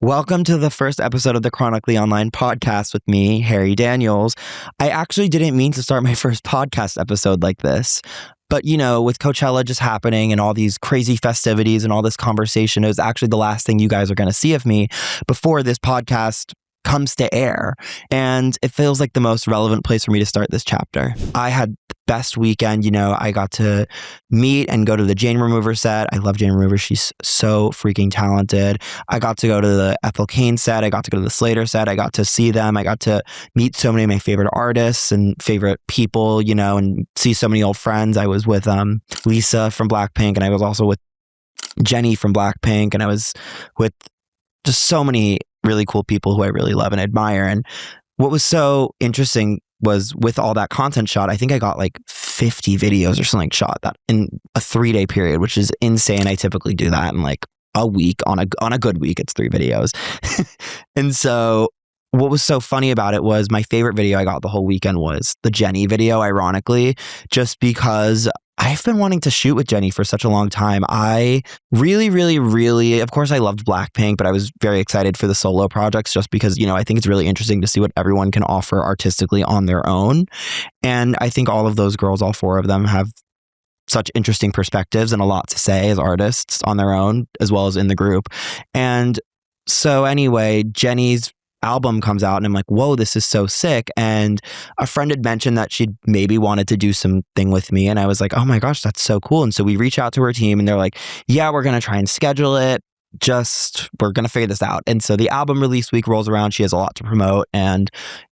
Welcome to the first episode of the Chronically Online podcast with me, Harry Daniels. I actually didn't mean to start my first podcast episode like this, but with Coachella just happening and all these crazy festivities and all this conversation, it was actually the last thing you guys are going to see of me before this podcast comes to air. And it feels like the most relevant place for me to start this chapter. I had the best weekend. I got to meet and go to the Jane Remover set. I love Jane Remover. She's so freaking talented. I got to go to the Ethel Cain set. I got to go to the Slater set. I got to see them. I got to meet so many of my favorite artists and favorite people, and see so many old friends. I was with Lisa from Blackpink, and I was also with Jennie from Blackpink, and I was with just so many really cool people who I really love and admire. And what was so interesting was with all that content shot, I think I got like 50 videos or something shot that in a 3-day period, which is insane. I typically do that in like a week. On a good week, it's 3 videos. And so what was so funny about it was my favorite video I got the whole weekend was the Jennie video, ironically, just because I've been wanting to shoot with Jennie for such a long time. I really, of course I loved Blackpink, but I was very excited for the solo projects just because, I think it's really interesting to see what everyone can offer artistically on their own. And I think all of those girls, all 4 of them, have such interesting perspectives and a lot to say as artists on their own, as well as in the group. And so anyway, Jennie's album comes out and I'm like, whoa, this is so sick. And a friend had mentioned that she'd maybe wanted to do something with me. And I was like, oh my gosh, that's so cool. And so we reach out to her team and they're like, yeah, we're going to try and schedule it. We're going to figure this out. And so the album release week rolls around. She has a lot to promote. And,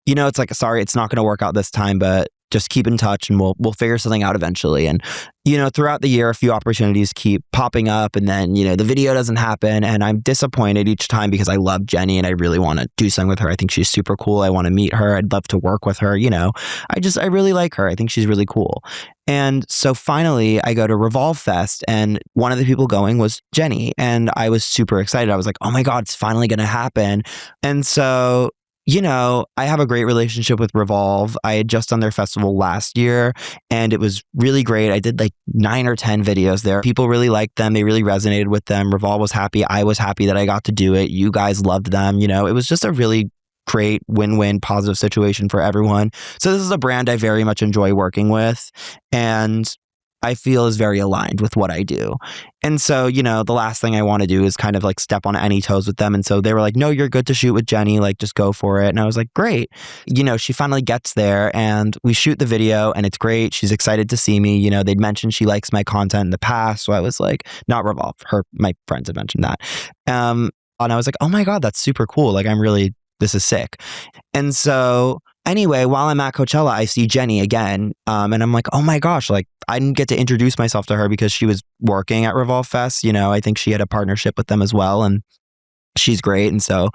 it's like, sorry, it's not going to work out this time, but just keep in touch and we'll figure something out eventually. And, throughout the year, a few opportunities keep popping up and then, the video doesn't happen. And I'm disappointed each time because I love Jennie and I really want to do something with her. I think she's super cool. I want to meet her. I'd love to work with her. I really like her. I think she's really cool. And so finally I go to Revolve Fest and one of the people going was Jennie. And I was super excited. I was like, oh my God, it's finally going to happen. And so I have a great relationship with Revolve. I had just done their festival last year and it was really great. I did like 9 or 10 videos there. People really liked them. They really resonated with them. Revolve was happy. I was happy that I got to do it. You guys loved them. It was just a really great win-win positive situation for everyone. So this is a brand I very much enjoy working with and I feel is very aligned with what I do. And so, the last thing I want to do is kind of like step on any toes with them. And so they were like, no, you're good to shoot with Jennie, like just go for it. And I was like, great. She finally gets there and we shoot the video and it's great. She's excited to see me. They'd mentioned she likes my content in the past. So I was like, not Revolve, my friends had mentioned that. And I was like, oh my God, that's super cool. Like this is sick. And so anyway, while I'm at Coachella, I see Jennie again. And I'm like, oh my gosh, like I didn't get to introduce myself to her because she was working at Revolve Fest. I think she had a partnership with them as well. And she's great. And so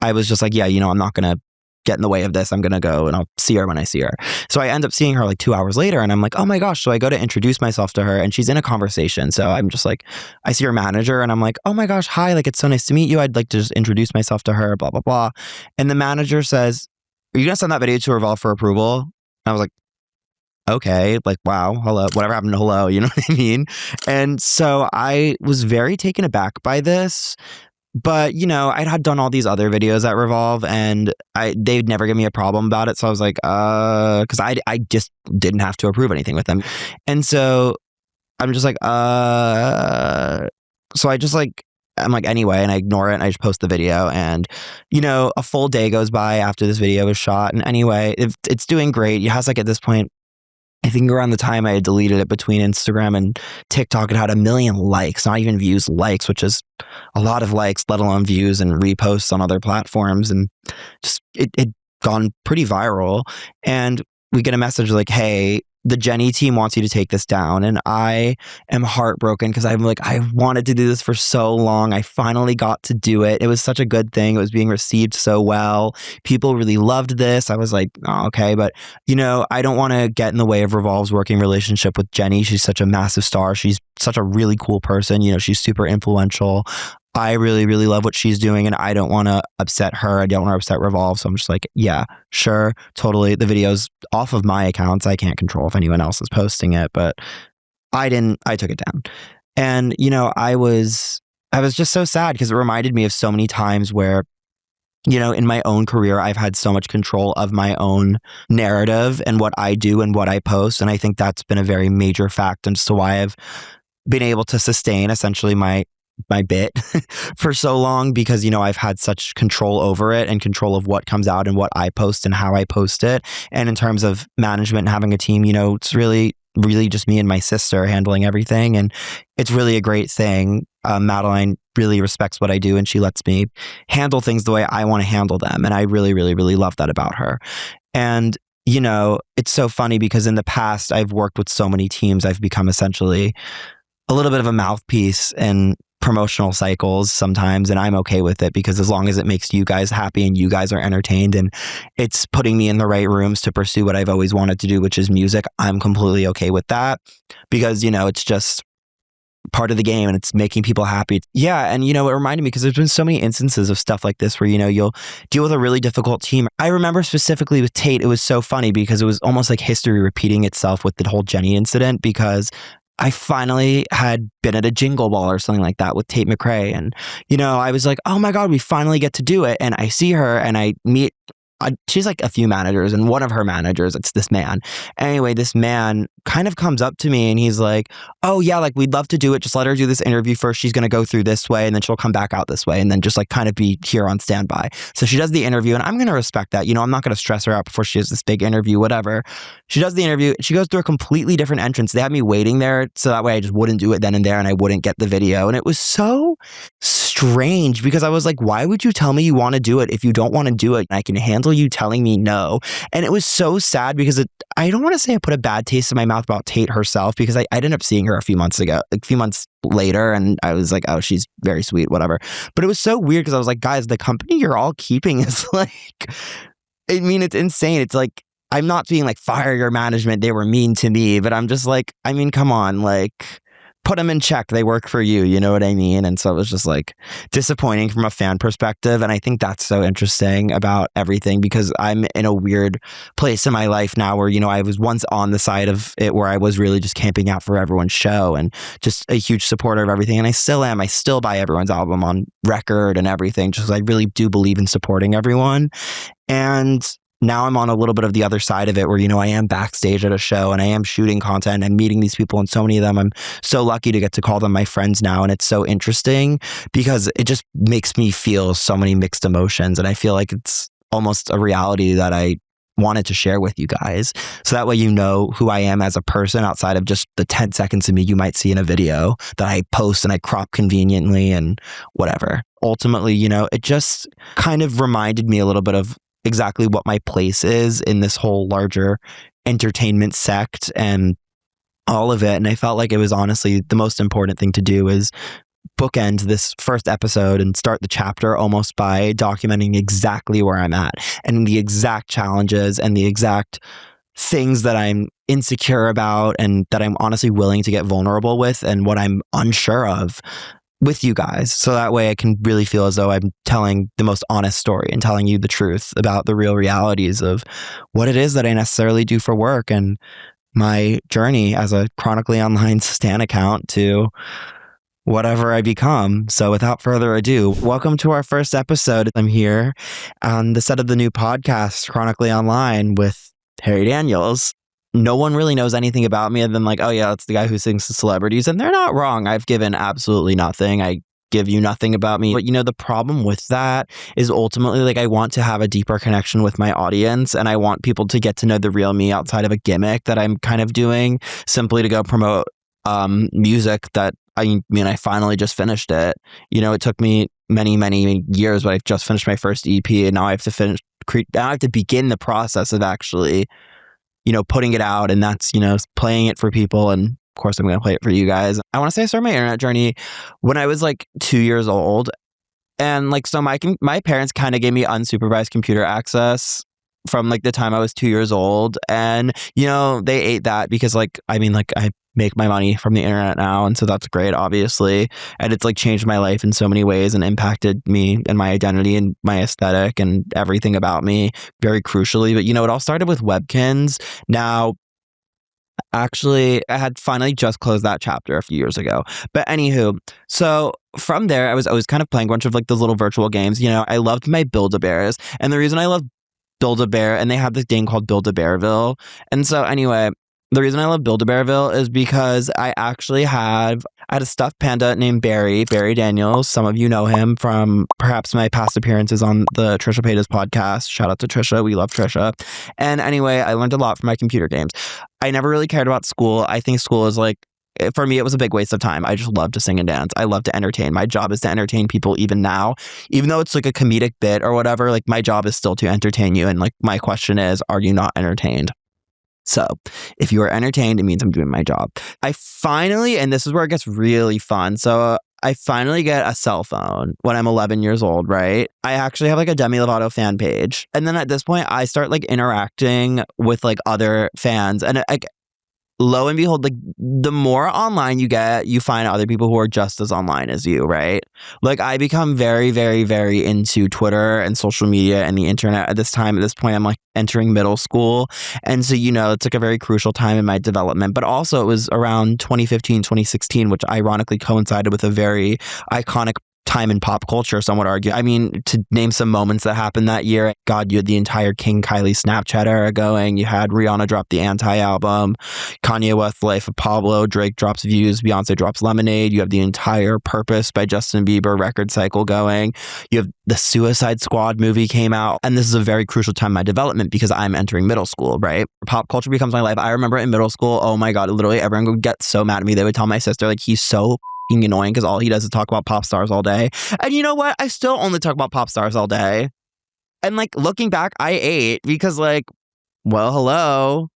I was just like, yeah, I'm not going to get in the way of this. I'm going to go and I'll see her when I see her. So I end up seeing her like 2 hours later and I'm like, oh my gosh. So I go to introduce myself to her and she's in a conversation. So I'm just like, I see her manager and I'm like, oh my gosh, hi, like it's so nice to meet you. I'd like to just introduce myself to her, blah, blah, blah. And the manager says, are you going to send that video to Revolve for approval? And I was like, okay, like, wow, hello, whatever happened to hello, you know what I mean? And so I was very taken aback by this. But, I had done all these other videos at Revolve and they'd never give me a problem about it. So I was like, because I just didn't have to approve anything with them. And so I'm just like, so I just like, I'm like, anyway, and I ignore it and I just post the video and, a full day goes by after this video was shot. And anyway, it's doing great. It has like at this point, I think around the time I had deleted it between Instagram and TikTok, it had 1 million likes, not even views, likes, which is a lot of likes, let alone views and reposts on other platforms. And just it gone pretty viral. And we get a message like, hey, the Jennie team wants you to take this down. And I am heartbroken because I'm like, I wanted to do this for so long. I finally got to do it. It was such a good thing. It was being received so well. People really loved this. I was like, oh, okay. But, I don't want to get in the way of Revolve's working relationship with Jennie. She's such a massive star. She's such a really cool person. She's super influential. I really, really love what she's doing and I don't want to upset her. I don't want to upset Revolve. So I'm just like, yeah, sure, totally. The video's off of my accounts. I can't control if anyone else is posting it, but I took it down. And, I was I was just so sad because it reminded me of so many times where, in my own career, I've had so much control of my own narrative and what I do and what I post. And I think that's been a very major factor as to why I've been able to sustain essentially my bit for so long, because, I've had such control over it and control of what comes out and what I post and how I post it. And in terms of management and having a team, it's really just me and my sister handling everything. And it's really a great thing. Madeline really respects what I do, and she lets me handle things the way I want to handle them. And I really, really, really love that about her. And, it's so funny because in the past, I've worked with so many teams. I've become essentially a little bit of a mouthpiece in promotional cycles sometimes, and I'm okay with it because as long as it makes you guys happy and you guys are entertained and it's putting me in the right rooms to pursue what I've always wanted to do, which is music, I'm completely okay with that because, it's just part of the game and it's making people happy. Yeah. And, it reminded me because there's been so many instances of stuff like this where, you'll deal with a really difficult team. I remember specifically with Tate, it was so funny because it was almost like history repeating itself with the whole Jennie incident, because I finally had been at a jingle ball or something like that with Tate McRae. And, I was like, oh my God, we finally get to do it. And I see her and I meet, she's like a few managers, and one of her managers, it's this man. Anyway, this man kind of comes up to me and he's like, oh yeah, like we'd love to do it. Just let her do this interview first. She's going to go through this way and then she'll come back out this way and then just like kind of be here on standby. So she does the interview and I'm going to respect that. I'm not going to stress her out before she has this big interview, whatever. She does the interview. She goes through a completely different entrance. They had me waiting there so that way I just wouldn't do it then and there and I wouldn't get the video. And it was so strange because I was like, why would you tell me you want to do it if you don't want to do it? I can handle you telling me no. And it was so sad because I don't want to say I put a bad taste in my mouth about Tate herself, because I ended up seeing her a few months later, and I was like, oh, she's very sweet, whatever. But it was so weird because I was like, guys, the company you're all keeping is like, it's insane. It's like, I'm not being like, fire your management, they were mean to me, but I'm just like, come on, like, put them in check. They work for you. You know what I mean? And so it was just like disappointing from a fan perspective. And I think that's so interesting about everything because I'm in a weird place in my life now where, I was once on the side of it where I was really just camping out for everyone's show and just a huge supporter of everything. And I still am. I still buy everyone's album on record and everything, just because I really do believe in supporting everyone. And now I'm on a little bit of the other side of it where, I am backstage at a show and I am shooting content and meeting these people, and so many of them, I'm so lucky to get to call them my friends now. And it's so interesting because it just makes me feel so many mixed emotions. And I feel like it's almost a reality that I wanted to share with you guys. So that way, who I am as a person outside of just the 10 seconds of me you might see in a video that I post and I crop conveniently and whatever. Ultimately, it just kind of reminded me a little bit of exactly what my place is in this whole larger entertainment sect and all of it. And I felt like it was honestly the most important thing to do is bookend this first episode and start the chapter almost by documenting exactly where I'm at and the exact challenges and the exact things that I'm insecure about and that I'm honestly willing to get vulnerable with and what I'm unsure of with you guys. So that way I can really feel as though I'm telling the most honest story and telling you the truth about the real realities of what it is that I necessarily do for work and my journey as a chronically online stan account to whatever I become. So without further ado, welcome to our first episode. I'm here on the set of the new podcast, Chronically Online, with Harry Daniels. No one really knows anything about me other than like, oh yeah, that's the guy who sings to celebrities. And they're not wrong. I've given absolutely nothing. I give you nothing about me. But the problem with that is ultimately like I want to have a deeper connection with my audience and I want people to get to know the real me outside of a gimmick that I'm kind of doing simply to go promote music that I finally just finished it. It took me many, many years, but I just finished my first EP and now I have to begin the process of actually putting it out, and that's, playing it for people. And of course, I'm going to play it for you guys. I want to say I started my internet journey when I was like 2 years old. And like, so my parents kind of gave me unsupervised computer access from like the time I was 2 years old. And, they ate that because I make my money from the internet now. And so that's great, obviously. And it's like changed my life in so many ways and impacted me and my identity and my aesthetic and everything about me very crucially. But, it all started with Webkins. Now, Actually, I had finally just closed that chapter a few years ago. But anywho, so from there, I was always kind of playing a bunch of like those little virtual games. You know, I loved my Build-A-Bears. And the reason I love Build-A-Bear, and they have this game called Build-A-Bearville. And so anyway, the reason I love Build-A-Bearville is because I had a stuffed panda named Barry Daniels. Some of you know him from perhaps my past appearances on the Trisha Paytas podcast. Shout out to Trisha. We love Trisha. And anyway, I learned a lot from my computer games. I never really cared about school. I think school is like, for me, it was a big waste of time. I just love to sing and dance. I love to entertain. My job is to entertain people even now. Even though it's like a comedic bit or whatever, like my job is still to entertain you. And like my question is, are you not entertained? So if you are entertained, it means I'm doing my job. I finally, and this is where it gets really fun. So I finally get a cell phone when I'm 11 years old, right? I actually have like a Demi Lovato fan page. And then at this point, I start like interacting with like other fans. And like, lo and behold, like the more online you get, you find other people who are just as online as you, right? Like I become very, very, very into Twitter and social media and the internet at this time. At this point, I'm like entering middle school. And so, you know, it's like a very crucial time in my development. But also it was around 2015, 2016, which ironically coincided with a very iconic time in pop culture, some would argue. I mean, to name some moments that happened that year, God, you had the entire King Kylie Snapchat era going. You had Rihanna drop the Anti album, Kanye West, Life of Pablo, Drake drops Views, Beyonce drops Lemonade. You have the entire Purpose by Justin Bieber record cycle going. You have the Suicide Squad movie came out. And this is a very crucial time in my development because I'm entering middle school, right? Pop culture becomes my life. I remember in middle school, oh my God, literally everyone would get so mad at me. They would tell my sister, like, he's so annoying because all he does is talk about pop stars all day. And you know what? I still only talk about pop stars all day. And like looking back, I ate because like, well, hello.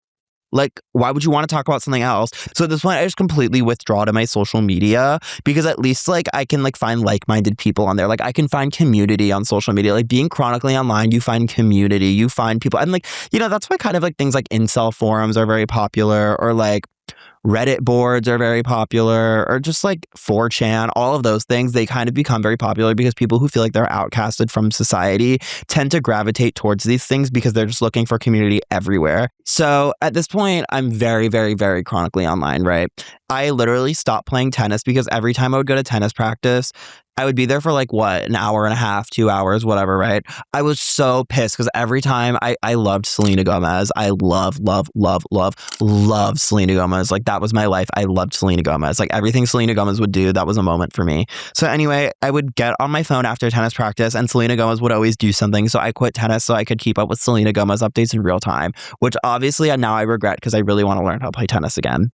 Like, why would you want to talk about something else? So at this point, I just completely withdraw to my social media because at least like I can like find like-minded people on there. Like I can find community on social media. Like being chronically online, you find community, you find people. And like, you know, that's why kind of like things like incel forums are very popular or like Reddit boards are very popular or just like 4chan, all of those things, they kind of become very popular because people who feel like they're outcasted from society tend to gravitate towards these things because they're just looking for community everywhere. So at this point, I'm very, very, very chronically online, right? I literally stopped playing tennis because every time I would go to tennis practice, I would be there for like what, an hour and a half, 2 hours, whatever, right? I was so pissed because every time I loved Selena Gomez. I love Selena Gomez. Like that was my life. I loved Selena Gomez. Like everything Selena Gomez would do, that was a moment for me. So anyway, I would get on my phone after tennis practice and Selena Gomez would always do something. So I quit tennis so I could keep up with Selena Gomez updates in real time, which obviously now I regret because I really want to learn how to play tennis again.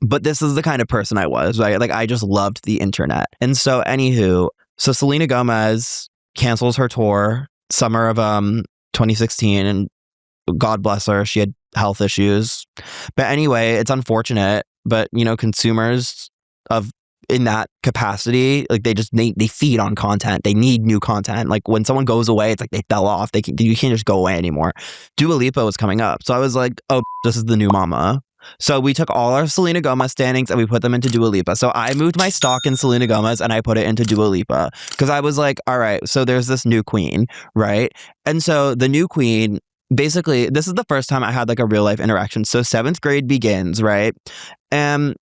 But this is the kind of person I was, right? Like I just loved the internet. And so anywho, so Selena Gomez cancels her tour summer of 2016 and God bless her, she had health issues. But anyway, it's unfortunate, but you know, consumers of in that capacity, like they feed on content. They need new content. Like when someone goes away, it's like they fell off. You can't just go away anymore. Dua Lipa was coming up. So I was like, oh, this is the new mama. So we took all our Selena Gomez standings and we put them into Dua Lipa. So I moved my stock in Selena Gomez and I put it into Dua Lipa because I was like, all right, so there's this new queen, right? And so the new queen, basically, this is the first time I had like a real life interaction. So 7th grade begins, right? And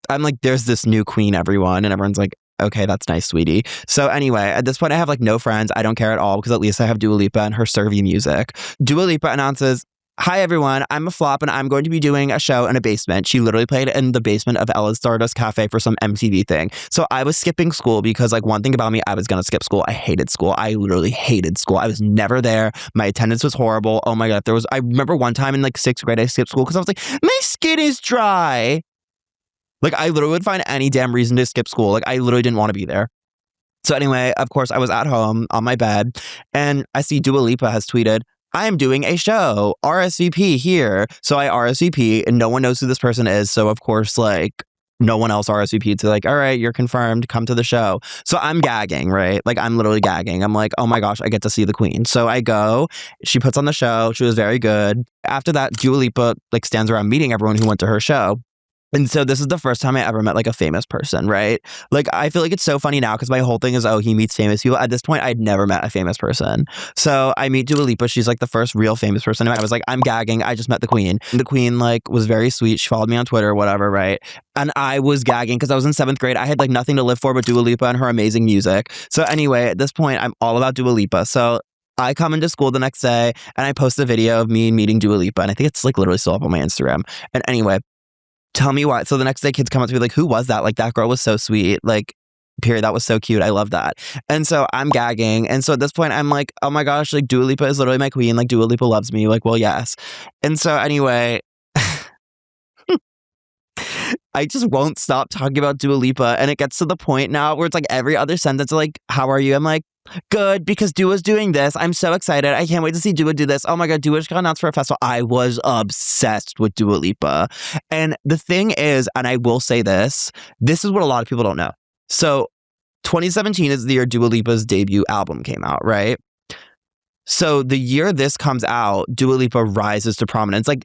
I'm like, there's this new queen, everyone. And everyone's like, okay, that's nice, sweetie. So anyway, at this point, I have like no friends. I don't care at all because at least I have Dua Lipa and her Survey music. Dua Lipa announces, hi everyone, I'm a flop and I'm going to be doing a show in a basement. She literally played in the basement of Ella's Stardust Cafe for some MTV thing. So I was skipping school because like one thing about me, I was going to skip school. I hated school. I literally hated school. I was never there. My attendance was horrible. Oh my God. I remember one time in like 6th grade, I skipped school because I was like, my skin is dry. Like I literally would find any damn reason to skip school. Like I literally didn't want to be there. So anyway, of course, I was at home on my bed and I see Dua Lipa has tweeted, I am doing a show, RSVP here. So I RSVP and no one knows who this person is. So of course, like no one else RSVP'd to like, all right, you're confirmed, come to the show. So I'm gagging, right? Like I'm literally gagging. I'm like, oh my gosh, I get to see the queen. So I go, she puts on the show. She was very good. After that, Dua Lipa like stands around meeting everyone who went to her show. And so this is the first time I ever met like a famous person, right? Like I feel like it's so funny now because my whole thing is, oh, he meets famous people. At this point, I'd never met a famous person. So I meet Dua Lipa. She's like the first real famous person. I was like, I'm gagging. I just met the queen. The queen like was very sweet. She followed me on Twitter or whatever, right? And I was gagging because I was in 7th grade. I had like nothing to live for but Dua Lipa and her amazing music. So anyway, at this point, I'm all about Dua Lipa. So I come into school the next day and I post a video of me meeting Dua Lipa. And I think it's like literally still up on my Instagram. And anyway, tell me why. So the next day, kids come up to me like, who was that? Like, that girl was so sweet. Like, period. That was so cute. I love that. And so I'm gagging. And so at this point, I'm like, oh my gosh, like Dua Lipa is literally my queen. Like, Dua Lipa loves me. Like, well, yes. And so anyway, I just won't stop talking about Dua Lipa. And it gets to the point now where it's like every other sentence, like, how are you? I'm like, good, because Dua's doing this. I'm so excited. I can't wait to see Dua do this. Oh my God, Dua just got announced for a festival. I was obsessed with Dua Lipa. And the thing is, and I will say this is what a lot of people don't know. So 2017 is the year Dua Lipa's debut album came out, right? So the year this comes out, Dua Lipa rises to prominence. Like,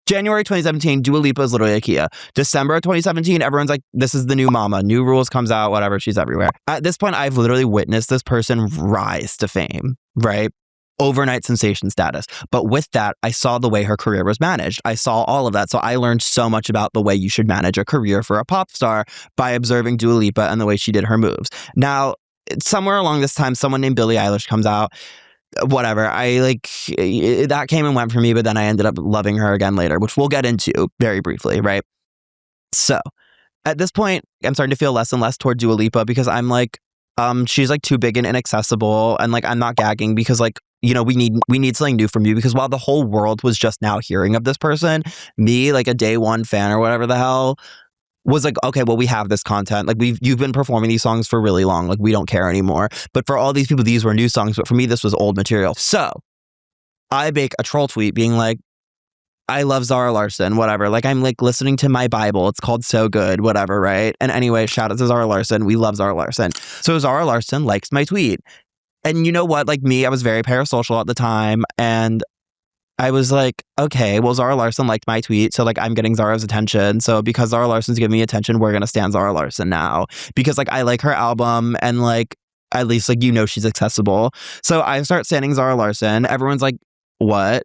January 2017, Dua Lipa is literally IKEA. December of 2017, everyone's like, this is the new mama. New Rules comes out, whatever, she's everywhere. At this point, I've literally witnessed this person rise to fame, right? Overnight sensation status. But with that, I saw the way her career was managed. I saw all of that. So I learned so much about the way you should manage a career for a pop star by observing Dua Lipa and the way she did her moves. Now, somewhere along this time, someone named Billie Eilish comes out. Whatever. I like that came and went for me, but then I ended up loving her again later, which we'll get into very briefly, right? So at this point, I'm starting to feel less and less toward Dua Lipa because I'm like, she's like too big and inaccessible, and like I'm not gagging because like, you know, we need something new from you, because while the whole world was just now hearing of this person, me, like a day one fan or whatever the hell, was like, okay, well, we have this content. Like you've been performing these songs for really long. Like we don't care anymore. But for all these people, these were new songs. But for me, this was old material. So I make a troll tweet being like, I love Zara Larsson, whatever. Like I'm like listening to my Bible. It's called So Good, whatever, right? And anyway, shout out to Zara Larsson. We love Zara Larsson. So Zara Larsson likes my tweet. And you know what? Like me, I was very parasocial at the time. And I was like, okay, well, Zara Larsson liked my tweet, so like I'm getting Zara's attention. So because Zara Larsson's giving me attention, we're gonna stan Zara Larsson now. Because like I like her album and like at least like, you know, she's accessible. So I start standing Zara Larsson. Everyone's like, what?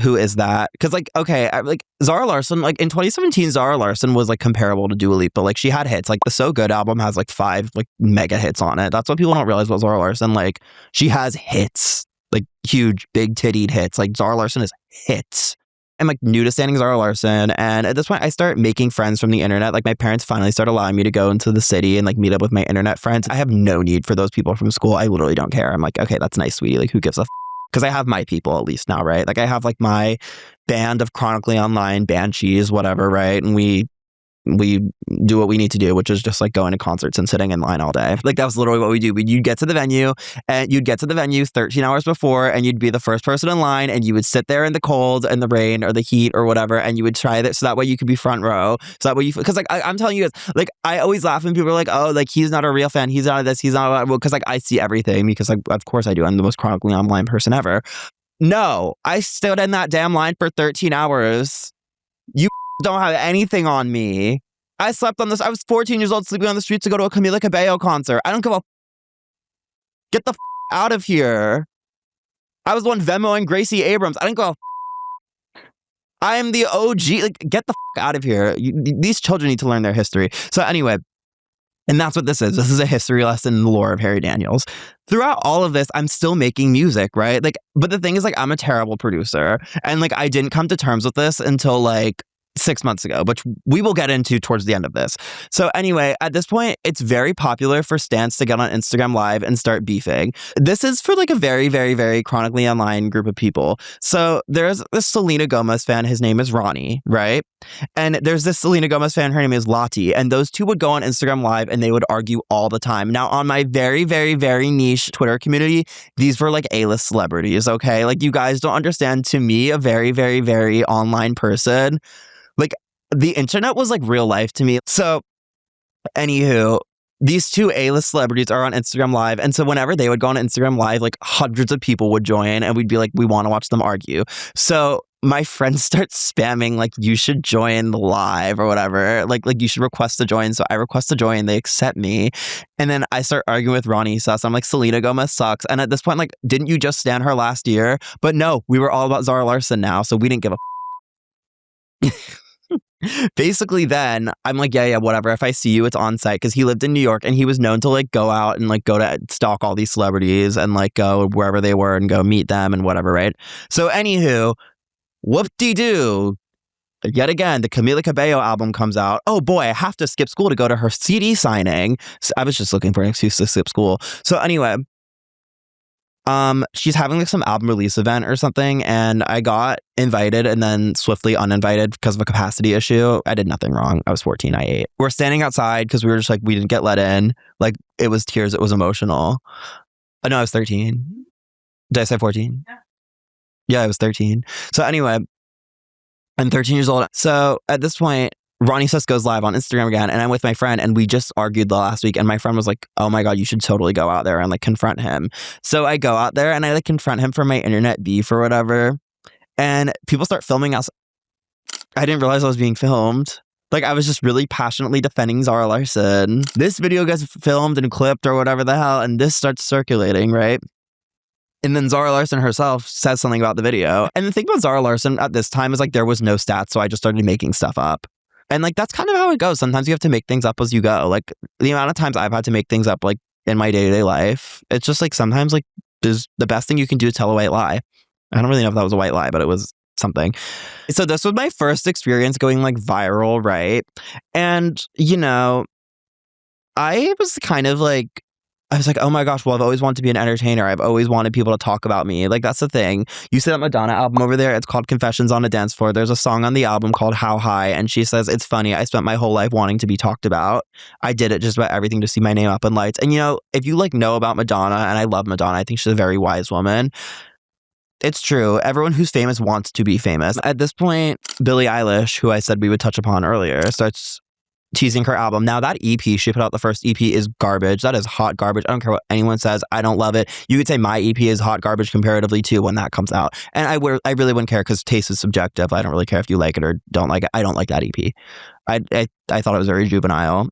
Who is that? Because like, okay, like Zara Larsson, like in 2017, Zara Larsson was like comparable to Dua Lipa. Like she had hits. Like the So Good album has like 5 like mega hits on it. That's what people don't realize about Zara Larsson. Like she has hits. Like huge, big tittied hits. Like Zara Larsson is hits. I'm like new to standing Zara Larsson. And at this point, I start making friends from the internet. Like my parents finally start allowing me to go into the city and like meet up with my internet friends. I have no need for those people from school. I literally don't care. I'm like, okay, that's nice, sweetie. Like who gives a f? Because I have my people at least now, right? Like I have like my band of chronically online banshees, whatever, right? And we do what we need to do, which is just like going to concerts and sitting in line all day. Like that was literally what we do. You'd get to the venue and you'd get to the venue 13 hours before and you'd be the first person in line and you would sit there in the cold and the rain or the heat or whatever and you would try that so that way you could be front row. So that way you, because like I'm telling you guys, like I always laugh when people are like, oh, like he's not a real fan. He's not this. He's not, well, because like I see everything because like of course I do. I'm the most chronically online person ever. No, I stood in that damn line for 13 hours. You don't have anything on me. I slept on this. I was 14 years old sleeping on the streets to go to a Camila Cabello concert. I don't give a get the out of here. I was the one Venmoing Gracie Abrams. I didn't go. I am the OG. Like, get the out of here. These children need to learn their history. So anyway, and that's what this is. This is a history lesson in the lore of Harry Daniels. Throughout all of this, I'm still making music, right? Like, but the thing is, like, I'm a terrible producer. And like, I didn't come to terms with this until like 6 months ago, which we will get into towards the end of this. So anyway, at this point, it's very popular for stans to get on Instagram Live and start beefing. This is for like a very, very, very chronically online group of people. So there's this Selena Gomez fan. His name is Ronnie, right? And there's this Selena Gomez fan. Her name is Lottie. And those two would go on Instagram Live and they would argue all the time. Now, on my very, very, very niche Twitter community, these were like A-list celebrities, okay? Like you guys don't understand. To me, a very, very, very online person, like the internet was like real life to me. So anywho, these two A-list celebrities are on Instagram Live. And so whenever they would go on Instagram Live, like hundreds of people would join and we'd be like, we want to watch them argue. So my friend starts spamming like, you should join the live or whatever. Like you should request to join. So I request to join. They accept me. And then I start arguing with Ronnie Sus. I'm like, Selena Gomez sucks. And at this point, like, didn't you just stand her last year? But no, we were all about Zara Larsson now. So we didn't give a Basically, then I'm like, yeah, whatever. If I see you, it's on site, because he lived in New York and he was known to like go out and like go to stalk all these celebrities and like go wherever they were and go meet them and whatever, right? So, anywho, whoop-de-doo. Yet again, the Camila Cabello album comes out. Oh boy, I have to skip school to go to her CD signing. So I was just looking for an excuse to skip school. So anyway, she's having like some album release event or something, and I got invited and then swiftly uninvited because of a capacity issue. I did nothing wrong. I was 14. I ate. We're standing outside because we were just like, we didn't get let in. Like, it was tears. It was emotional. Oh no, I was 13. Did I say 14? Yeah, I was 13. So anyway, I'm 13 years old. So at this point, Ronnie Sus goes live on Instagram again, and I'm with my friend, and we just argued the last week, and my friend was like, oh my God, you should totally go out there and like confront him. So I go out there and I like confront him for my internet beef or whatever, and people start filming us. I didn't realize I was being filmed. Like, I was just really passionately defending Zara Larsson. This video gets filmed and clipped or whatever the hell, and this starts circulating, right? And then Zara Larsson herself says something about the video. And the thing about Zara Larsson at this time is like, there was no stats, so I just started making stuff up. And like, that's kind of how it goes. Sometimes you have to make things up as you go. Like, the amount of times I've had to make things up like in my day-to-day life, it's just like sometimes like there's the best thing you can do is tell a white lie. I don't really know if that was a white lie, but it was something. So this was my first experience going like viral, right? And, you know, I was kind of like, I was like, oh my gosh, well, I've always wanted to be an entertainer. I've always wanted people to talk about me. Like, that's the thing. You see that Madonna album over there? It's called Confessions on a Dance Floor. There's a song on the album called How High, and she says, it's funny, I spent my whole life wanting to be talked about. I did it just about everything to see my name up in lights. And, you know, if you like know about Madonna, and I love Madonna, I think she's a very wise woman. It's true. Everyone who's famous wants to be famous. At this point, Billie Eilish, who I said we would touch upon earlier, starts teasing her album. Now, that EP, she put out the first EP, is garbage. That is hot garbage. I don't care what anyone says. I don't love it. You could say my EP is hot garbage comparatively to when that comes out. And I really wouldn't care, because taste is subjective. I don't really care if you like it or don't like it. I don't like that EP. I thought it was very juvenile.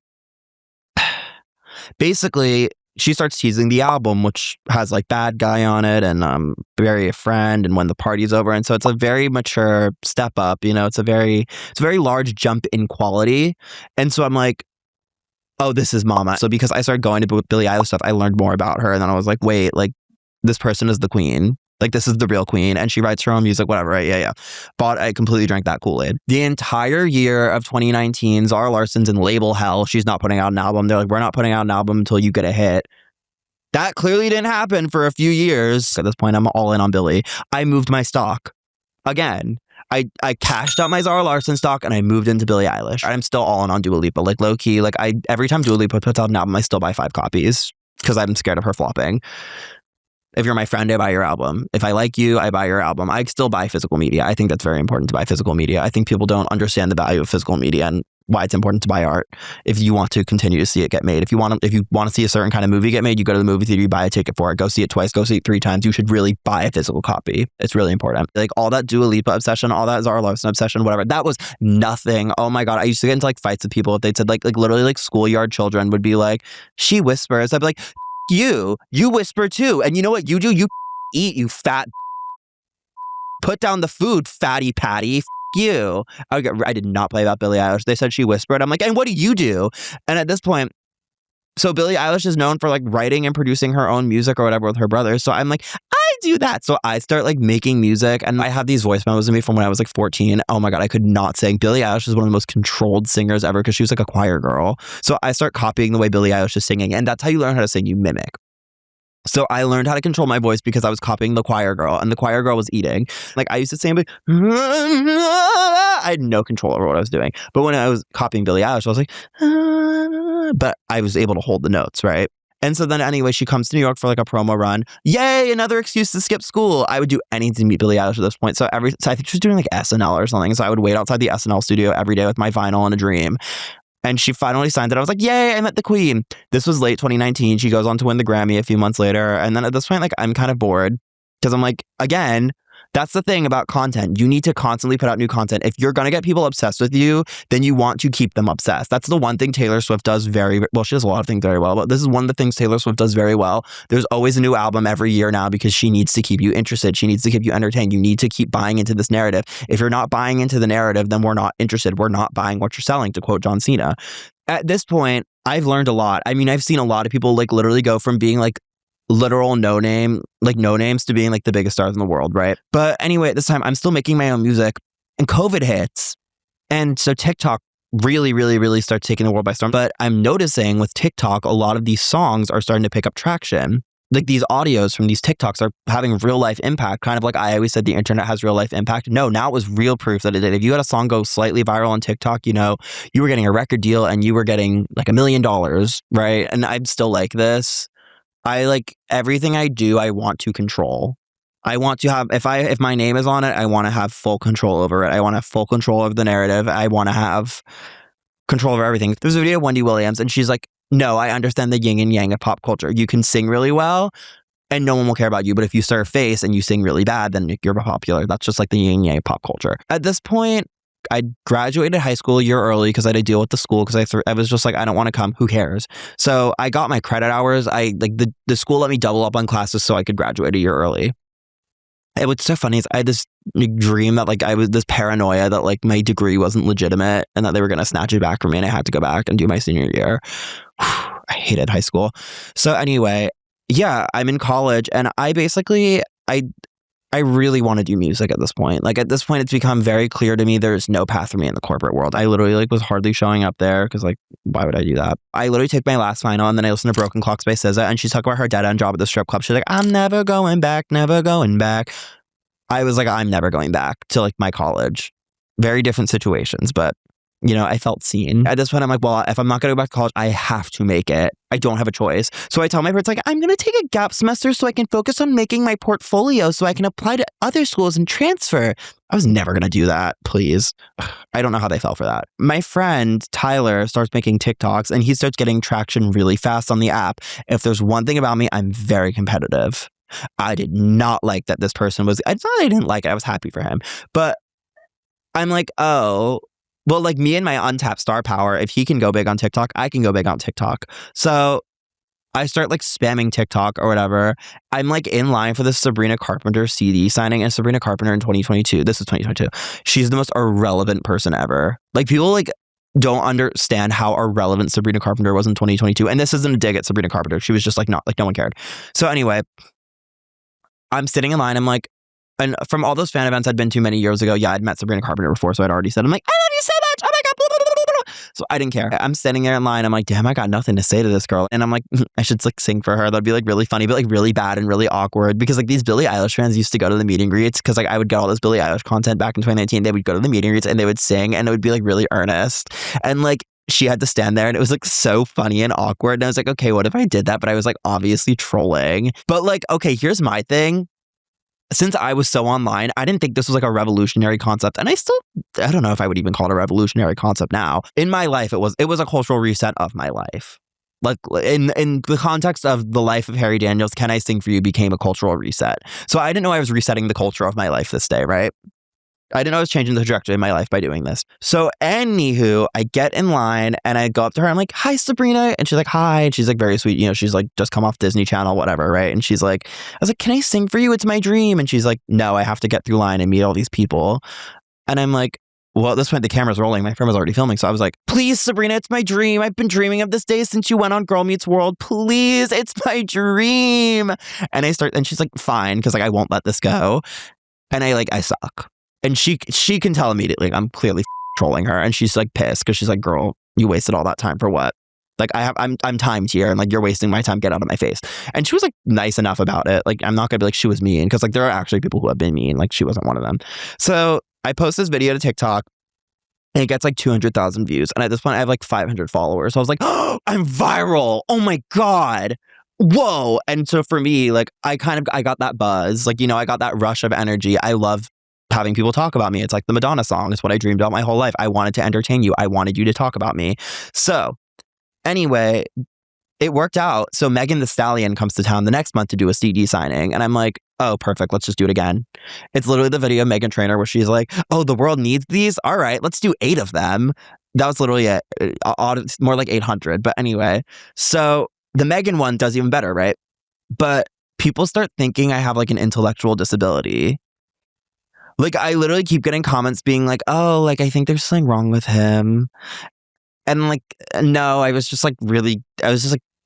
Basically, she starts teasing the album, which has like Bad Guy on it and Bury a Friend and When the Party's Over. And so it's a very mature step up, you know, it's a very large jump in quality. And so I'm like, oh, this is mama. So because I started going to Billie Eilish stuff, I learned more about her. And then I was like, wait, like, this person is the queen. Like, this is the real queen. And she writes her own music, whatever, right? Yeah. I completely drank that Kool-Aid. The entire year of 2019, Zara Larsson's in label hell. She's not putting out an album. They're like, we're not putting out an album until you get a hit. That clearly didn't happen for a few years. At this point, I'm all in on Billie. I moved my stock. Again, I cashed out my Zara Larsson stock and I moved into Billie Eilish. I'm still all in on Dua Lipa. Like, low-key, like, every time Dua Lipa puts out an album, I still buy 5 copies because I'm scared of her flopping. If you're my friend, I buy your album. If I like you, I buy your album. I still buy physical media. I think that's very important to buy physical media. I think people don't understand the value of physical media and why it's important to buy art. If you want to continue to see it get made, if you want to see a certain kind of movie get made, you go to the movie theater, you buy a ticket for it, go see it twice, go see it 3 times. You should really buy a physical copy. It's really important. Like, all that Dua Lipa obsession, all that Zara Larsson obsession, whatever, that was nothing. Oh my God. I used to get into like fights with people if they said like literally like schoolyard children would be like, she whispers. I'd be like, you whisper too. And you know what you do? You eat, you fat. Put down the food, fatty patty. You. I did not play about Billie Eilish. They said she whispered. I'm like, and what do you do? And at this point, so Billie Eilish is known for like writing and producing her own music or whatever with her brother. So I'm like, I do that. So I start like making music, and I have these voice memos of me from when I was like 14. Oh my God, I could not sing. Billie Eilish is one of the most controlled singers ever because she was like a choir girl. So I start copying the way Billie Eilish is singing, and that's how you learn how to sing. You mimic. So I learned how to control my voice because I was copying the choir girl, and the choir girl was eating. Like, I used to sing, like, I had no control over what I was doing. But when I was copying Billie Eilish, I was like, but I was able to hold the notes, right? And so then anyway, she comes to New York for like a promo run. Yay, another excuse to skip school. I would do anything to meet Billie Eilish at this point. So I think she was doing like SNL or something. So I would wait outside the SNL studio every day with my vinyl and a dream. And she finally signed it. I was like, yay, I met the queen. This was late 2019. She goes on to win the Grammy a few months later. And then at this point, like, I'm kind of bored because I'm like, again, That's the thing about content. You need to constantly put out new content. If you're going to get people obsessed with you, then you want to keep them obsessed. That's the one thing Taylor Swift does very well. She does a lot of things very well, but this is one of the things Taylor Swift does very well. There's always a new album every year now because she needs to keep you interested. She needs to keep you entertained. You need to keep buying into this narrative. If you're not buying into the narrative, then we're not interested. We're not buying what you're selling, to quote John Cena. At this point, I've learned a lot. I mean, I've seen a lot of people like literally go from being like literal no names to being like the biggest stars in the world, right? But anyway, at this time, I'm still making my own music and COVID hits. And so TikTok really starts taking the world by storm. But I'm noticing with TikTok, a lot of these songs are starting to pick up traction. Like these audios from these TikToks are having real life impact. Kind of like I always said the internet has real life impact. No, now it was real proof that it did. If you had a song go slightly viral on TikTok, you know, you were getting a record deal and you were getting like $1 million, right? And I'm still like this. I like everything I do, I want to control. I want to have, if my name is on it, I want to have full control over it. I want to have full control over the narrative. I want to have control over everything. There's a video of Wendy Williams and she's like, no, I understand the yin and yang of pop culture. You can sing really well and no one will care about you. But if you serve face and you sing really bad, then you're popular. That's just like the yin and yang of pop culture. At this point, I graduated high school a year early because I had to deal with the school because I was just like, I don't want to come. Who cares? So I got my credit hours. I like the school let me double up on classes so I could graduate a year early. And what's so funny is I had this dream that like I was this paranoia that like my degree wasn't legitimate and that they were going to snatch it back from me and I had to go back and do my senior year. I hated high school. So anyway, yeah, I'm in college and I really want to do music at this point. Like at this point, it's become very clear to me there's no path for me in the corporate world. I literally like was hardly showing up there because like, why would I do that? I literally take my last final and then I listen to Broken Clocks by SZA and she's talking about her dead end job at the strip club. She's like, I'm never going back, never going back. I was like, I'm never going back to like my college. Very different situations, but you know, I felt seen. At this point, I'm like, well, if I'm not going to go back to college, I have to make it. I don't have a choice. So I tell my parents, like, I'm going to take a gap semester so I can focus on making my portfolio so I can apply to other schools and transfer. I was never going to do that, please. I don't know how they fell for that. My friend, Tyler, starts making TikToks and he starts getting traction really fast on the app. If there's one thing about me, I'm very competitive. I did not like that this person was, it's not that I didn't like it, I was happy for him. But I'm like, oh, well, like me and my untapped star power, if he can go big on TikTok, I can go big on TikTok. So I start like spamming TikTok or whatever. I'm like in line for the Sabrina Carpenter CD signing, and Sabrina Carpenter in 2022. This is 2022. She's the most irrelevant person ever. Like people like don't understand how irrelevant Sabrina Carpenter was in 2022. And this isn't a dig at Sabrina Carpenter. She was just like not like no one cared. So anyway, I'm sitting in line. I'm like, and from all those fan events I'd been to many years ago, yeah, I'd met Sabrina Carpenter before, so I'd already said, I'm like, I love you so much. Oh my God. Blah, blah, blah, blah. So I didn't care. I'm standing there in line. I'm like, damn, I got nothing to say to this girl. And I'm like, I should like sing for her. That'd be like really funny, but like really bad and really awkward because like these Billie Eilish fans used to go to the meet and greets because like I would get all this Billie Eilish content back in 2019. They would go to the meet and greets and they would sing and it would be like really earnest. And like, she had to stand there and it was like so funny and awkward. And I was like, okay, what if I did that? But I was like obviously trolling. But like, okay, here's my thing. Since I was so online, I didn't think this was like a revolutionary concept. And I don't know if I would even call it a revolutionary concept now. In my life, it was a cultural reset of my life. Like in the context of the life of Harry Daniels, Can I Sing For You became a cultural reset. So I didn't know I was resetting the culture of my life this day, right? I didn't know I was changing the trajectory of my life by doing this. So anywho, I get in line and I go up to her. I'm like, hi, Sabrina. And she's like, hi. And she's like very sweet. You know, she's like just come off Disney Channel, whatever, right? And she's like, I was like, can I sing for you? It's my dream. And she's like, no, I have to get through line and meet all these people. And I'm like, well, at this point, the camera's rolling. My friend was already filming. So I was like, please, Sabrina, it's my dream. I've been dreaming of this day since you went on Girl Meets World. Please, it's my dream. And she's like, fine, because like I won't let this go. And I suck. And she can tell immediately, like, I'm clearly trolling her. And she's like pissed because she's like, girl, you wasted all that time for what? Like I'm timed here and like you're wasting my time. Get out of my face. And she was like nice enough about it. Like I'm not gonna be like she was mean because like there are actually people who have been mean. Like she wasn't one of them. So I post this video to TikTok and it gets like 200,000 views. And at this point I have like 500 followers. So I was like, oh, I'm viral. Oh my God. Whoa. And so for me, like I got that buzz. Like, you know, I got that rush of energy. I love having people talk about me. It's like the Madonna song. It's what I dreamed about my whole life. I wanted to entertain you. I wanted you to talk about me. So anyway, it worked out. So Megan Thee Stallion comes to town the next month to do a CD signing. And I'm like, oh, perfect. Let's just do it again. It's literally the video of Meghan Trainor where she's like, oh, the world needs these. All right, let's do 8 of them. That was literally it. More like 800. But anyway, so the Megan one does even better, right? But people start thinking I have like an intellectual disability. Like, I literally keep getting comments being like, oh, like, I think there's something wrong with him. And like, no, I was just like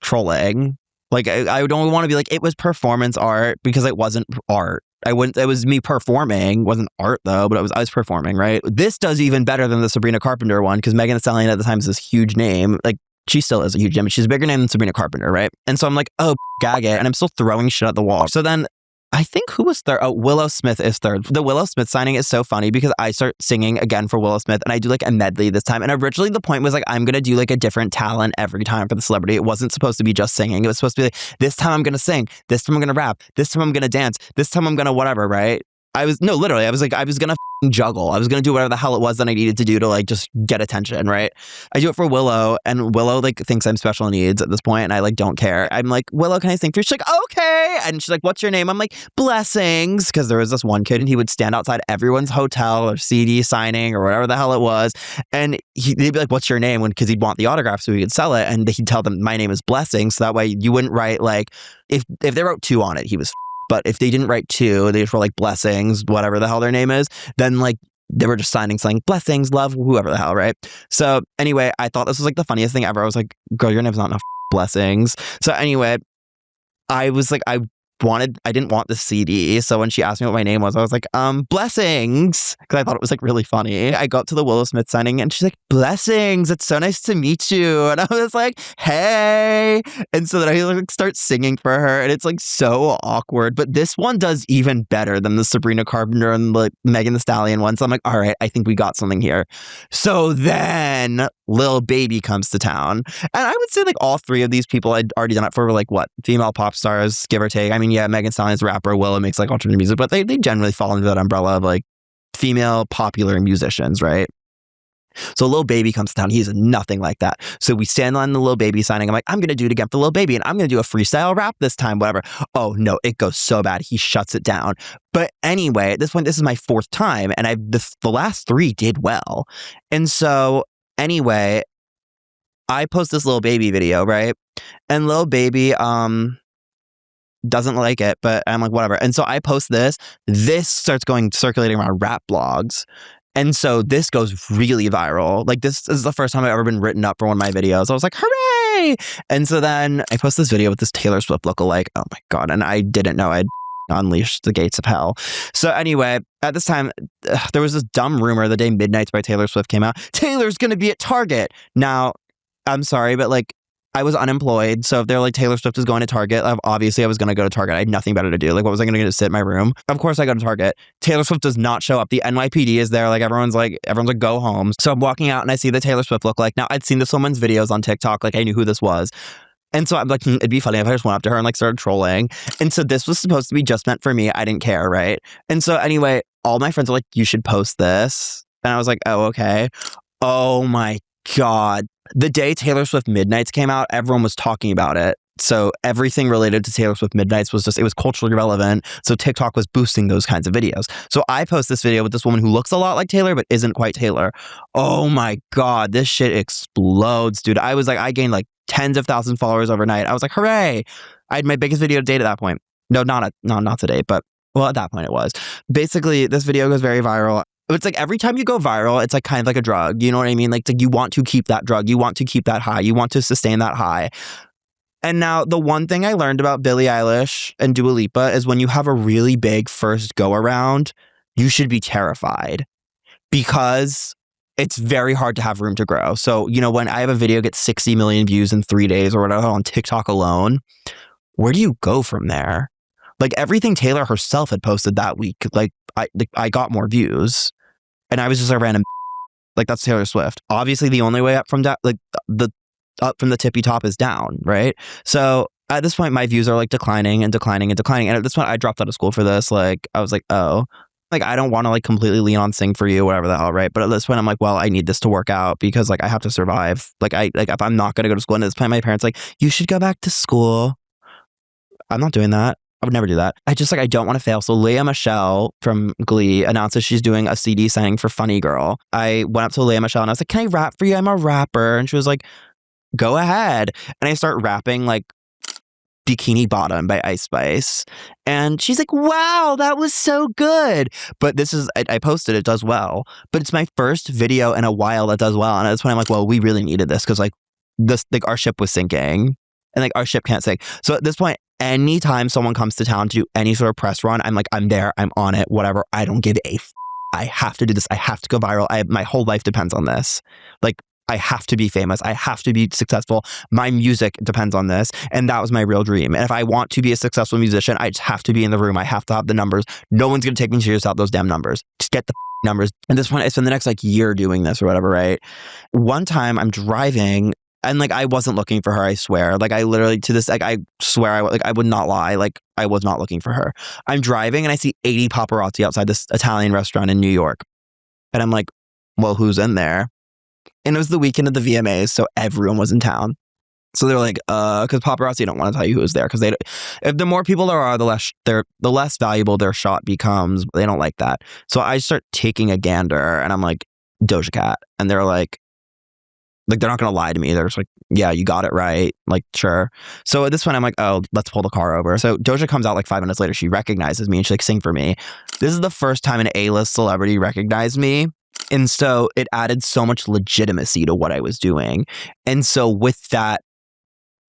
trolling. Like, I don't want to be like, it was performance art, because it wasn't art. It was me performing. It wasn't art though, but I was performing, right? This does even better than the Sabrina Carpenter one, because Megan Thee Stallion at the time is this huge name. Like, she still is a huge name, but she's a bigger name than Sabrina Carpenter, right? And so I'm like, oh, gag it. And I'm still throwing shit at the wall. So then I think who was third? Oh, Willow Smith is third. The Willow Smith signing is so funny because I start singing again for Willow Smith, and I do like a medley this time. And originally the point was like, I'm going to do like a different talent every time for the celebrity. It wasn't supposed to be just singing. It was supposed to be like, this time I'm going to sing. This time I'm going to rap. This time I'm going to dance. This time I'm going to whatever, right? I was going to juggle. I was going to do whatever the hell it was that I needed to do to like just get attention, right? I do it for Willow, and Willow like thinks I'm special needs at this point, and I like don't care. I'm like, Willow, can I sing for you? She's like, okay. And she's like, what's your name? I'm like, Blessings. Because there was this one kid, and he would stand outside everyone's hotel or CD signing or whatever the hell it was. And they'd be like, what's your name? Because he'd want the autograph so he could sell it. And he'd tell them, my name is Blessings. So that way you wouldn't write like, if they wrote 2 on it, he was but if they didn't write 2, they just were like Blessings, whatever the hell their name is, then like they were just saying Blessings, love, whoever the hell, right? So anyway, I thought this was like the funniest thing ever. I was like, girl, your name's not enough Blessings. So anyway, I was like, I didn't want the CD. So when she asked me what my name was, I was like, Blessings. Because I thought it was like really funny. I got to the Willow Smith signing and she's like, Blessings, it's so nice to meet you. And I was like, hey. And so then I like start singing for her, and it's like so awkward. But this one does even better than the Sabrina Carpenter and the Megan Thee Stallion one. So I'm like, all right, I think we got something here. So then Lil Baby comes to town. And I would say like all 3 of these people I'd already done it for were like what? Female pop stars, give or take. I mean, yeah, Megan Thee Stallion's a rapper, Willow makes like alternative music, but they generally fall into that umbrella of like female popular musicians, right? So Lil Baby comes to town. He's nothing like that. So we stand on the Lil Baby signing. I'm like, I'm going to do it again for Lil Baby, and I'm going to do a freestyle rap this time, whatever. Oh no, it goes so bad. He shuts it down. But anyway, at this point, this is my 4th time, and the last 3 did well. And so anyway, I post this Lil Baby video, right? And Lil Baby, doesn't like it, but I'm like, whatever. And so I post this starts circulating around rap blogs. And so this goes really viral. Like, this is the first time I've ever been written up for one of my videos. I was like, hooray! And so then I post this video with this Taylor Swift lookalike. Oh my God. And I didn't know I'd unleashed the gates of hell. So anyway, at this time, there was this dumb rumor the day Midnights by Taylor Swift came out. Taylor's going to be at Target. Now, I'm sorry, but like, I was unemployed, so if they're like, Taylor Swift is going to Target, obviously I was going to go to Target. I had nothing better to do. Like, what was I going to do to sit in my room? Of course I go to Target. Taylor Swift does not show up. The NYPD is there. Like, everyone's like, go home. So I'm walking out and I see the Taylor Swift look like. Now, I'd seen this woman's videos on TikTok. Like, I knew who this was. And so I'm like, it'd be funny if I just went up to her and like started trolling. And so this was supposed to be just meant for me. I didn't care, right? And so anyway, all my friends are like, you should post this. And I was like, oh, okay. Oh my God. The day Taylor Swift Midnights came out, everyone was talking about it. So everything related to Taylor Swift Midnights was it was culturally relevant. So TikTok was boosting those kinds of videos. So I post this video with this woman who looks a lot like Taylor, but isn't quite Taylor. Oh my God, this shit explodes, dude. I gained like tens of thousands of followers overnight. I was like, hooray. I had my biggest video to date at that point. No, not to date, but well, at that point it was. Basically, this video goes very viral. It's like every time you go viral, it's like kind of like a drug. You know what I mean? Like you want to keep that drug. You want to keep that high. You want to sustain that high. And now the one thing I learned about Billie Eilish and Dua Lipa is when you have a really big first go around, you should be terrified because it's very hard to have room to grow. So, you know, when I have a video get 60 million views in 3 days or whatever on TikTok alone, where do you go from there? Like everything Taylor herself had posted that week, like I got more views. And I was just a random, like, that's Taylor Swift. Obviously, the only way up from up from the tippy top is down, right? So at this point, my views are like declining and declining and declining. And at this point, I dropped out of school for this. Like, I was like, oh, Like, I don't want to like completely lean on Sing For You, whatever the hell, right? But at this point, I'm like, well, I need this to work out because like I have to survive. Like if I'm not gonna go to school, and at this point, my parents like, you should go back to school. I'm not doing that. I would never do that. I just like I don't want to fail. So Leah Michelle from Glee announces she's doing a CD signing for Funny Girl. I went up to Leah Michelle and I was like, can I rap for you? I'm a rapper. And she was like, go ahead. And I start rapping like Bikini Bottom by Ice Spice. And she's like, wow, that was so good. But this is, I posted, it does well. But it's my first video in a while that does well. And that's when I'm like, well, we really needed this because like this, like our ship was sinking and like our ship can't sink. So at this point, anytime someone comes to town to do any sort of press run, I'm like, I'm there, I'm on it, whatever. I don't give a I have to do this. I have to go viral. My whole life depends on this. Like, I have to be famous. I have to be successful. My music depends on this. And that was my real dream. And if I want to be a successful musician, I just have to be in the room. I have to have the numbers. No one's going to take me serious without those damn numbers. Just get the numbers. And this one, I spent the next like year doing this or whatever, right? One time I'm driving and like I wasn't looking for her, I swear. Like I literally to this, like I swear I would not lie. Like I was not looking for her. I'm driving and I see 80 paparazzi outside this Italian restaurant in New York. And I'm like, well, who's in there? And it was the weekend of the VMAs, so everyone was in town. So they're like, because paparazzi don't want to tell you who's there, because if the more people there are, the less valuable their shot becomes. They don't like that. So I start taking a gander, and I'm like, Doja Cat, and they're like they're not gonna lie to me. They're just like, yeah, you got it right, like sure. So at this point, I'm like, oh, let's pull the car over. So Doja comes out like 5 minutes later. She recognizes me and she's like, sing for me. This is the first time an A-list celebrity recognized me. And so it added so much legitimacy to what I was doing. And so with that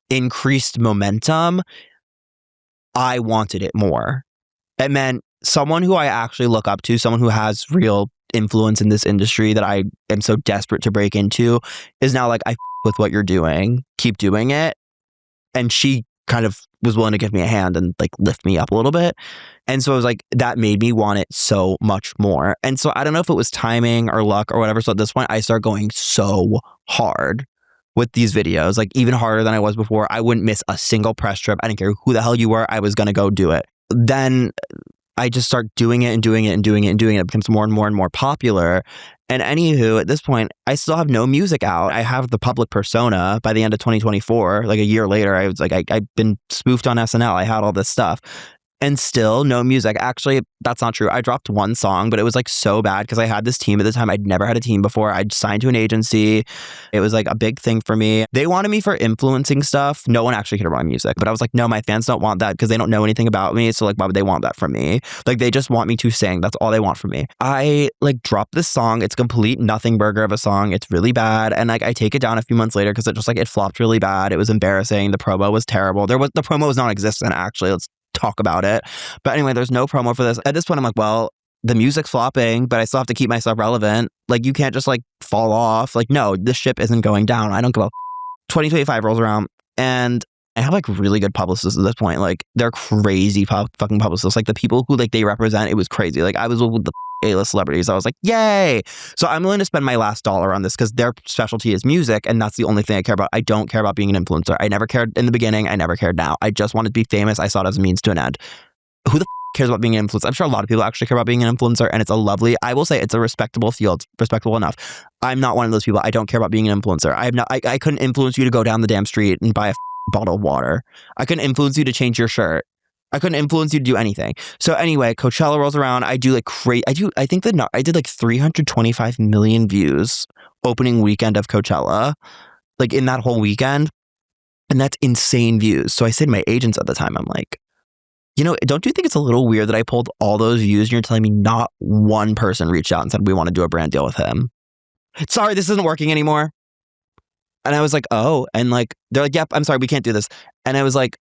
increased momentum, I wanted it more. It meant someone who I actually look up to, someone who has real influence in this industry that I am so desperate to break into, is now like, I with what you're doing, keep doing it. And she kind of was willing to give me a hand and like lift me up a little bit. And so I was like, that made me want it so much more. And so I don't know if it was timing or luck or whatever. So at this point, I started going so hard with these videos, like even harder than I was before. I wouldn't miss a single press trip. I didn't care who the hell you were. I was going to go do it. Then I just start doing it and doing it and doing it and doing it. It becomes more and more and more popular. And anywho, at this point, I still have no music out. I have the public persona by the end of 2024. Like a year later, I was like, I've been spoofed on SNL. I had all this stuff. And still no music. Actually, that's not true. I dropped one song, but it was like so bad because I had this team at the time. I'd never had a team before. I'd signed to an agency. It was like a big thing for me. They wanted me for influencing stuff. No one actually cared about my music. But I was like, no, my fans don't want that because they don't know anything about me. So like, why would they want that from me? Like, they just want me to sing. That's all they want from me. I like dropped this song. It's complete nothing burger of a song. It's really bad. And like, I take it down a few months later because it just like, it flopped really bad. It was embarrassing. The promo was terrible. The promo was non-existent, actually. Let's talk about it. But anyway, there's no promo for this. At this point, I'm like, well, the music's flopping, but I still have to keep myself relevant. Like, you can't just like fall off. Like, no, this ship isn't going down. I don't give a 2025 rolls around and I have like really good publicists at this point. Like, they're crazy fucking publicists. Like, the people who like they represent, it was crazy. Like, I was with the A-list celebrities. I was like, yay. So I'm willing to spend my last dollar on this because their specialty is music. And that's the only thing I care about. I don't care about being an influencer. I never cared in the beginning. I never cared now. I just wanted to be famous. I saw it as a means to an end. Who the cares about being an influencer? I'm sure a lot of people actually care about being an influencer. And it's a lovely, I will say it's a respectable field. Respectable enough. I'm not one of those people. I don't care about being an influencer. I couldn't influence you to go down the damn street and buy a bottle of water. I couldn't influence you to change your shirt. I couldn't influence you to do anything. So anyway, Coachella rolls around. I do like I think I did like 325 million views opening weekend of Coachella, like in that whole weekend. And that's insane views. So I said to my agents at the time, I'm like, you know, don't you think it's a little weird that I pulled all those views and you're telling me not one person reached out and said, we want to do a brand deal with him? Sorry, this isn't working anymore. And I was like, oh, and like, they're like, yep, I'm sorry, we can't do this. And I was like,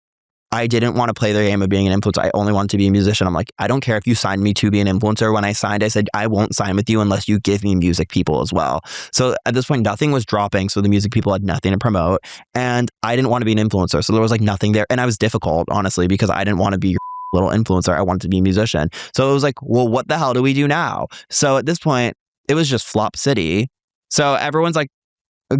I didn't want to play the game of being an influencer. I only wanted to be a musician. I'm like, I don't care if you signed me to be an influencer. When I signed, I said, I won't sign with you unless you give me music people as well. So at this point, nothing was dropping. So the music people had nothing to promote. And I didn't want to be an influencer. So there was like nothing there. And I was difficult, honestly, because I didn't want to be your little influencer. I wanted to be a musician. So it was like, well, what the hell do we do now? So at this point, it was just flop city. So everyone's like,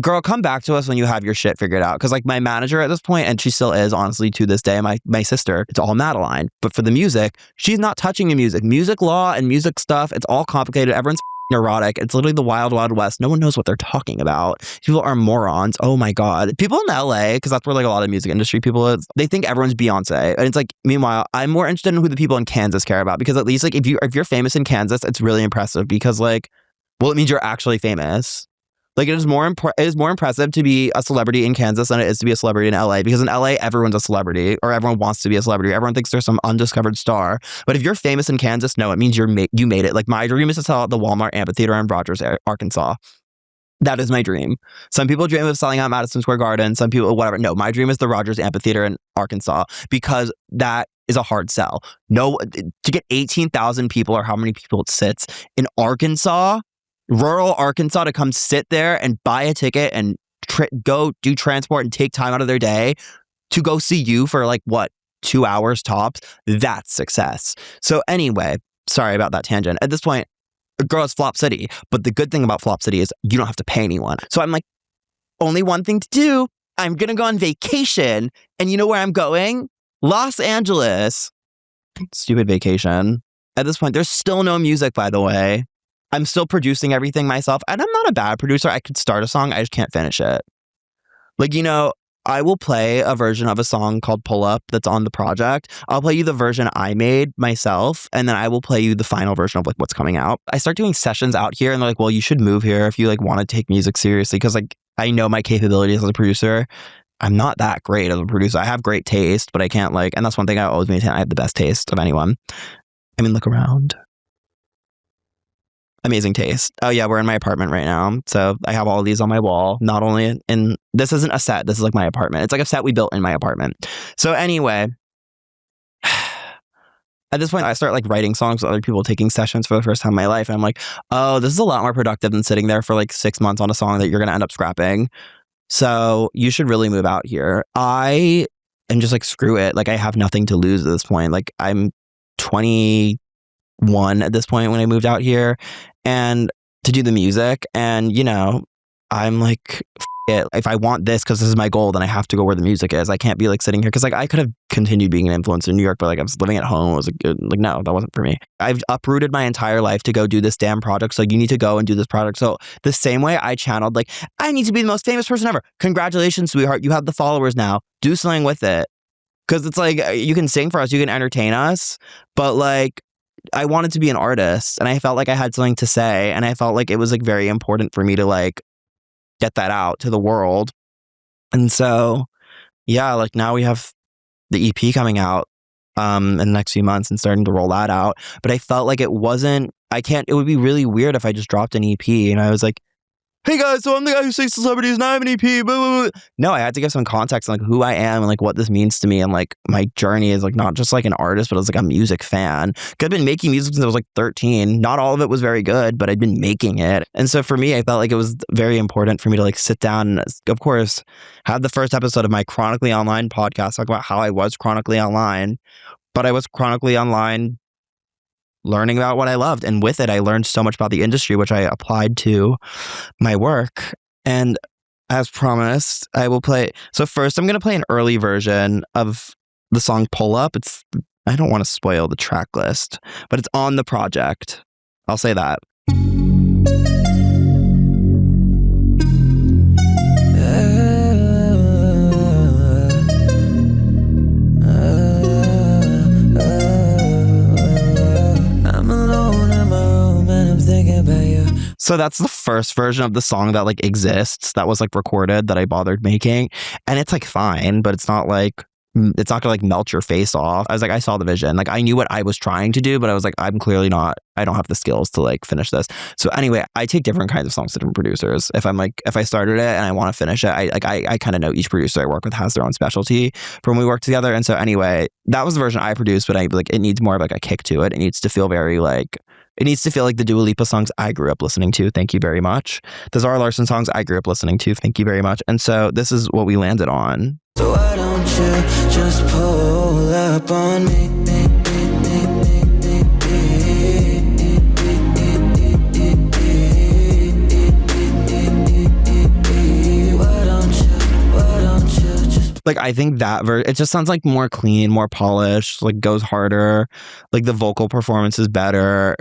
girl, come back to us when you have your shit figured out. Because like my manager at this point, and she still is honestly to this day, my sister, it's all Madeline. But for the music, she's not touching the music. Music law and music stuff, it's all complicated. Everyone's neurotic. It's literally the wild, wild west. No one knows what they're talking about. People are morons. Oh my God. People in LA, because that's where like a lot of music industry people is, they think everyone's Beyonce. And it's like, meanwhile, I'm more interested in who the people in Kansas care about. Because at least like if you're famous in Kansas, it's really impressive because like, well, it means you're actually famous. Like it is more impressive to be a celebrity in Kansas than it is to be a celebrity in LA, because in LA everyone's a celebrity, or everyone wants to be a celebrity. Everyone thinks there's some undiscovered star. But if you're famous in Kansas, no, it means you made it. Like my dream is to sell out the Walmart amphitheater in Rogers, Arkansas. That is my dream. Some people dream of selling out Madison Square Garden. Some people, whatever. No, my dream is the Rogers Amphitheater in Arkansas, because that is a hard sell. No, to get 18,000 people, or how many people it sits in Arkansas, rural Arkansas, to come sit there and buy a ticket and go do transport and take time out of their day to go see you for like what, 2 hours tops. That's success. So anyway, sorry about that tangent. At this point, girl, it's Flop City. But the good thing about Flop City is you don't have to pay anyone. So I'm like, only one thing to do. I'm going to go on vacation. And you know where I'm going? Los Angeles. Stupid vacation. At this point, there's still no music, by the way. I'm still producing everything myself, and I'm not a bad producer. I could start a song, I just can't finish it. Like, you know, I will play a version of a song called Pull Up that's on the project. I'll play you the version I made myself, and then I will play you the final version of like what's coming out. I start doing sessions out here, and they're like, well, you should move here if you like want to take music seriously, because like I know my capabilities as a producer. I'm not that great as a producer. I have great taste, but I can't like, and that's one thing I always maintain. I have the best taste of anyone. I mean, look around. Amazing taste. Oh yeah, we're in my apartment right now. So I have all of these on my wall. Not only in, this isn't a set, this is like my apartment. It's like a set we built in my apartment. So anyway, at this point I start like writing songs with other people, taking sessions for the first time in my life. And I'm like, oh, this is a lot more productive than sitting there for like 6 months on a song that you're going to end up scrapping. So you should really move out here. I am just like, screw it. Like I have nothing to lose at this point. Like I'm 21 at this point when I moved out here and to do the music. And, you know, I'm like, it. If I want this, because this is my goal, then I have to go where the music is. I can't be like sitting here, because like I could have continued being an influencer in New York, but like I was living at home. I was like, no, that wasn't for me. I've uprooted my entire life to go do this damn project. So you need to go and do this project. So the same way I channeled like, I need to be the most famous person ever. Congratulations, sweetheart. You have the followers now. Do something with it. Because it's like, you can sing for us, you can entertain us, but like, I wanted to be an artist, and I felt like I had something to say, and I felt like it was like very important for me to like get that out to the world. And so yeah, like now we have the EP coming out in the next few months and starting to roll that out. But I felt like it would be really weird if I just dropped an EP and I was like, hey guys, so I'm the guy who sings to celebrities and I have an EP. Blah, blah, blah. No, I had to give some context on like who I am and like what this means to me, and like my journey is like not just like an artist, but as like a music fan. I've been making music since I was like 13. Not all of it was very good, but I'd been making it. And so for me, I felt like it was very important for me to like sit down and, of course, have the first episode of my Chronically Online podcast talk about how I was chronically online. But I was chronically online learning about what I loved. And with it, I learned so much about the industry, which I applied to my work. And as promised, I will play. So first, I'm going to play an early version of the song Pull Up. I don't want to spoil the track list, but it's on the project. I'll say that. So that's the first version of the song that like exists, that was like recorded, that I bothered making. And it's like fine, but it's not gonna like melt your face off. I was like, I saw the vision. Like I knew what I was trying to do, but I was like, I don't have the skills to like finish this. So anyway, I take different kinds of songs to different producers. If I started it and I want to finish it, I kind of know each producer I work with has their own specialty from when we work together. And so anyway, that was the version I produced, but it needs more of like a kick to it. It needs to feel very like, it needs to feel like the Dua Lipa songs I grew up listening to. Thank you very much. The Zara Larsson songs I grew up listening to. Thank you very much. And so this is what we landed on. So why don't you just pull up on me? Like, I think that it just sounds like more clean, more polished, like goes harder. Like the vocal performance is better.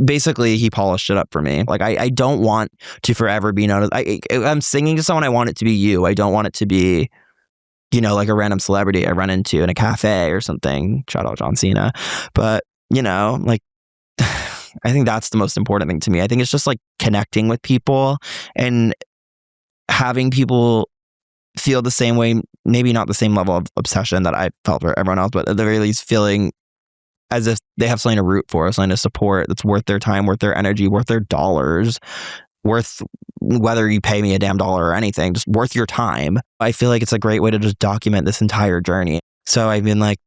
Basically, he polished it up for me. Like, I don't want to forever be known as, I'm singing to someone, I want it to be you. I don't want it to be, you know, like a random celebrity I run into in a cafe or something. Shout out John Cena. But, you know, like, I think that's the most important thing to me. I think it's just like connecting with people and having people feel the same way, maybe not the same level of obsession that I felt for everyone else, but at the very least feeling as if they have something to root for, something to support that's worth their time, worth their energy, worth their dollars, worth whether you pay me a damn dollar or anything, just worth your time. I feel like it's a great way to just document this entire journey. So I've been like,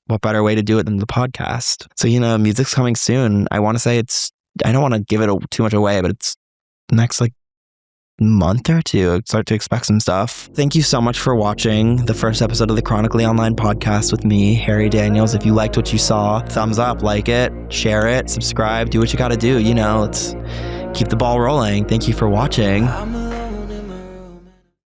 what better way to do it than the podcast? So, you know, music's coming soon. I want to say I don't want to give it too much away, but it's next like month or two, start to expect some stuff. Thank you so much for watching the first episode of the Chronically Online podcast with me, Harry Daniels. If you liked what you saw, thumbs up, like it, share it, subscribe, do what you gotta do. You know, let's keep the ball rolling. Thank you for watching.